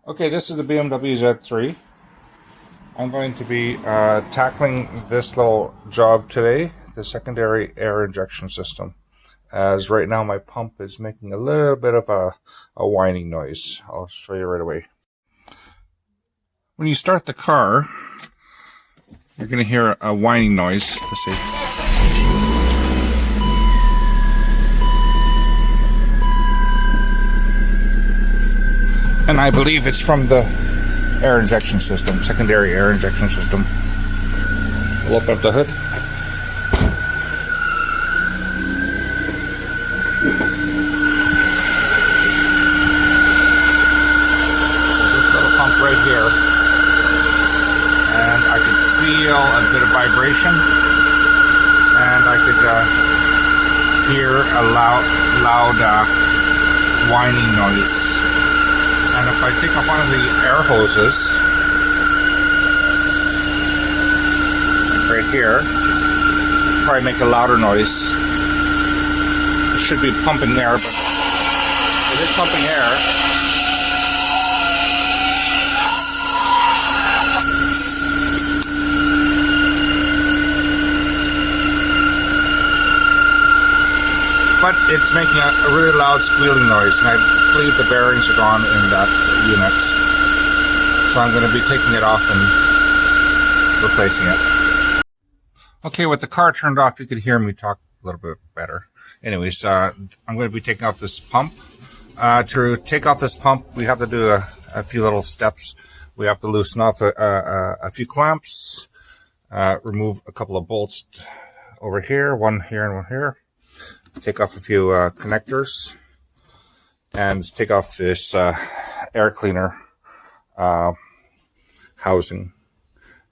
Okay, this is the BMW Z3. I'm going to be tackling this little job today, the secondary air injection system, as right now my pump is making a little bit of a whining noise. I'll show you right away. When you start the car, you're going to hear a whining noise. Let's see. And I believe it's from the air injection system, secondary air injection system. We'll open up the hood. This little pump right here. And I could feel a bit of vibration. And I could hear a loud whining noise. And if I take off one of the air hoses, right here, probably make a louder noise. It should be pumping air, but it is pumping air. But it's making a really loud squealing noise, and I believe the bearings are gone in that unit. So I'm going to be taking it off and replacing it. Okay, with the car turned off, you could hear me talk a little bit better. Anyways, I'm going to be taking off this pump. To take off this pump, we have to do a few little steps. We have to loosen off a few clamps, remove a couple of bolts over here, one here and one here. Take off a few connectors and take off this air cleaner housing,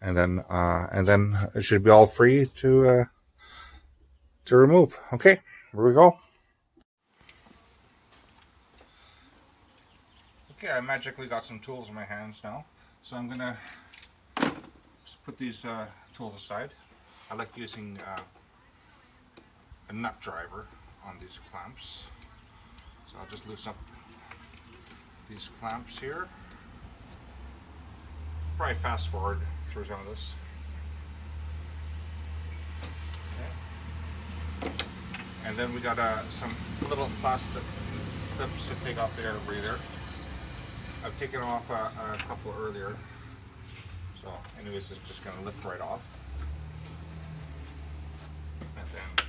and then it should be all free to remove. Okay, here we go. Okay, I magically got some tools in my hands now, so I'm gonna just put these tools aside. I like using a nut driver on these clamps. So I'll just loosen up these clamps here. Probably fast forward through some of this. Okay. And then we got some little plastic clips to take off the air breather. I've taken off a couple earlier. So anyways, it's just going to lift right off. And then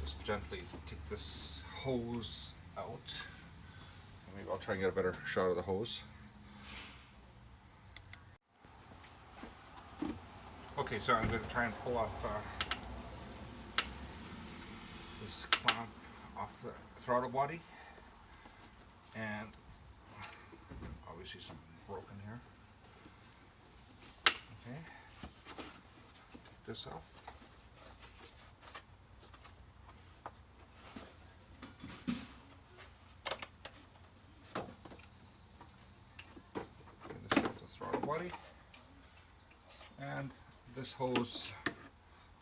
just gently take this hose out. Maybe I'll try and get a better shot of the hose. Okay, so I'm going to try and pull off this clamp off the throttle body. And obviously something broken here. Okay, take this off. Body, and this hose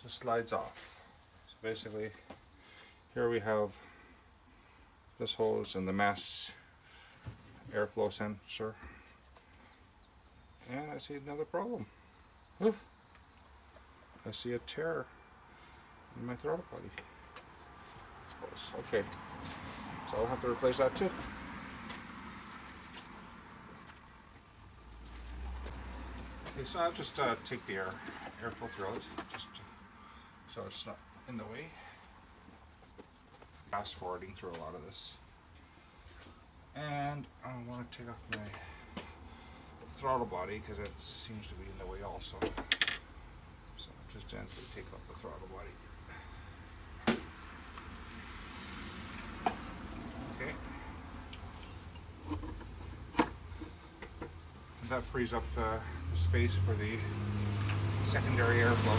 just slides off. So basically here we have this hose and the mass airflow sensor, and I see another problem. Oof. I see a tear in my throttle body hose. Okay, so I'll have to replace that too. Okay, so I'll just take the air filter out, just so it's not in the way. Fast forwarding through a lot of this. And I want to take off my throttle body because it seems to be in the way also. So I'll just gently take off the throttle body. Okay. And that frees up the space for the secondary airflow.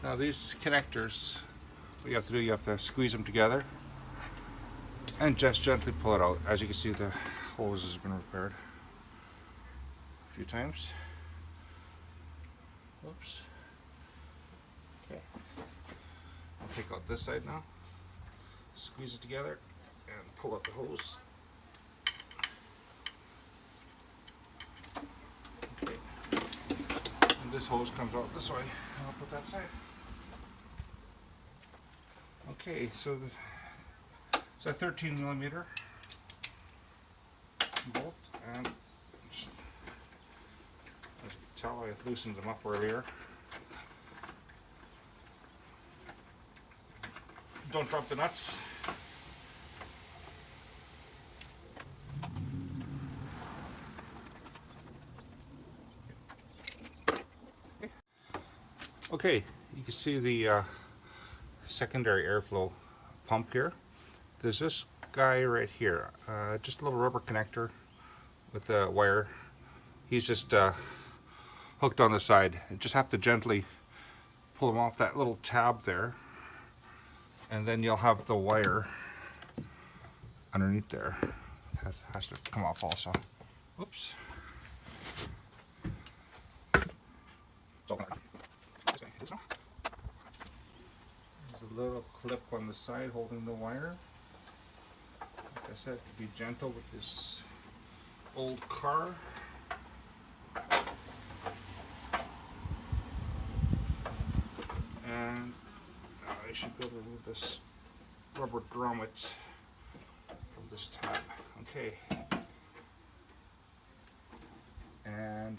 Now these connectors, what you have to do, you have to squeeze them together and just gently pull it out. As you can see, the hose has been repaired a few times. Oops. Okay. I'll take out this side now. squeeze it together and pull out the hose. Okay. And this hose comes out this way. I'll put that aside. Okay, so it's a 13mm bolt, and just, as you can tell, I loosened them up earlier. Don't drop the nuts. Okay, you can see the secondary airflow pump here. There's this guy right here, just a little rubber connector with a wire. He's just hooked on the side. You just have to gently pull him off that little tab there, and then you'll have the wire underneath there. That has to come off also. Oops. There's a little clip on the side holding the wire. Like I said, be gentle with this old car. And I should be able to remove this rubber grommet from this tab. Okay. And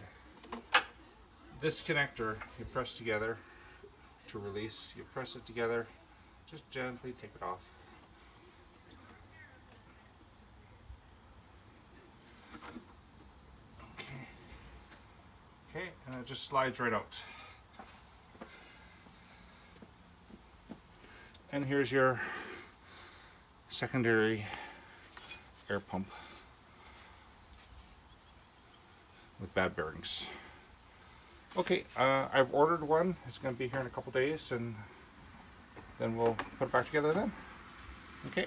this connector you press together to release. You press it together, just gently take it off. Okay, and it just slides right out. And here's your secondary air pump with bad bearings. Okay, I've ordered one. It's going to be here in a couple days, and then we'll put it back together then. Okay.